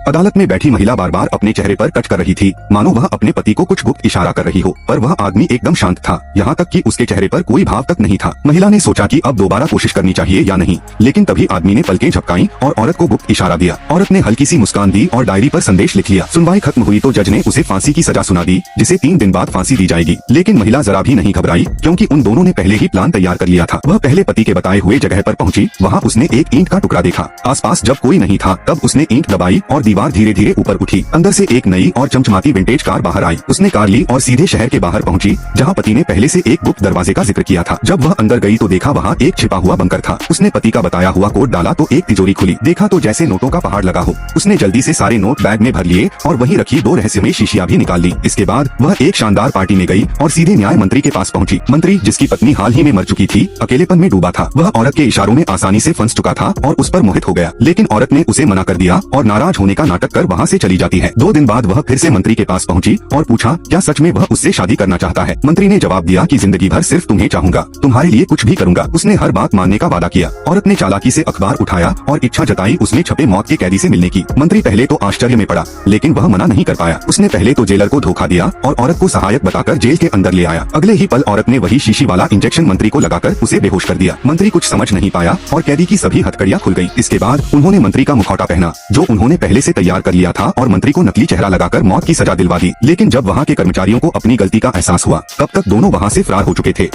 अदालत में बैठी महिला बार बार अपने चेहरे पर टच कर रही थी, मानो वह अपने पति को कुछ गुप्त इशारा कर रही हो, पर वह आदमी एकदम शांत था, यहाँ तक कि उसके चेहरे पर कोई भाव तक नहीं था। महिला ने सोचा कि अब दोबारा कोशिश करनी चाहिए या नहीं, लेकिन तभी आदमी ने पलकें झपकाई और औरत को गुप्त इशारा दिया। औरत ने हल्की सी मुस्कान दी और डायरी पर संदेश लिख लिया। सुनवाई खत्म हुई तो जज ने उसे फांसी की सजा सुना दी, जिसे 3 दिन बाद फांसी दी जाएगी। लेकिन महिला जरा भी नहीं घबराई, क्योंकि उन दोनों ने पहले ही प्लान तैयार कर लिया था। वह पहले पति के बताए हुए जगह पर पहुंची, वहां उसने एक ईंट का टुकड़ा देखा। आसपास जब कोई नहीं था तब उसने ईंट दबाई और दीवार धीरे धीरे ऊपर उठी। अंदर से एक नई और चमचमाती विंटेज कार बाहर आई। उसने कार ली और सीधे शहर के बाहर पहुंची, जहां पति ने पहले से एक गुप्त दरवाजे का जिक्र किया था। जब वह अंदर गई तो देखा वहां एक छिपा हुआ बंकर था। उसने पति का बताया हुआ कोड डाला तो एक तिजोरी खुली। देखा तो जैसे नोटों का पहाड़ लगा हो। उसने जल्दी से सारे नोट बैग में भर लिए और वहीं रखी 2 रहस्यमयी शीशियां भी निकाल ली। इसके बाद वह एक शानदार पार्टी में गई और सीधे न्याय मंत्री के पास पहुंची। मंत्री, जिसकी पत्नी हाल ही में मर चुकी थी, अकेलेपन में डूबा था। वह औरत के इशारों में आसानी से फंस चुका था और उस पर मोहित हो गया, लेकिन औरत ने उसे मना कर दिया और नाराज होने का नाटक कर वहाँ से चली जाती है। 2 दिन बाद वह फिर से मंत्री के पास पहुंची और पूछा क्या सच में वह उससे शादी करना चाहता है। मंत्री ने जवाब दिया कि जिंदगी भर सिर्फ तुम्हें चाहूंगा, तुम्हारे लिए कुछ भी करूंगा। उसने हर बात मानने का वादा किया। औरत ने चालाकी से अखबार उठाया और इच्छा जताई उसमें छपे मौत के कैदी से मिलने की। मंत्री पहले तो आश्चर्य में पड़ा, लेकिन वह मना नहीं कर पाया। उसने पहले तो जेलर को धोखा दिया और औरत को सहायक बताकर जेल के अंदर ले आया। अगले ही पल औरत ने वही शीशी वाला इंजेक्शन मंत्री को लगाकर उसे बेहोश कर दिया। मंत्री कुछ समझ नहीं पाया और कैदी की सभी हथकड़ियां खुल गयी। इसके बाद उन्होंने मंत्री का मुखौटा पहना, जो उन्होंने पहले से तैयार कर लिया था, और मंत्री को नकली चेहरा लगाकर मौत की सजा दिलवा दी। लेकिन जब वहाँ के कर्मचारियों को अपनी गलती का एहसास हुआ, तब तक दोनों वहाँ से फरार हो चुके थे।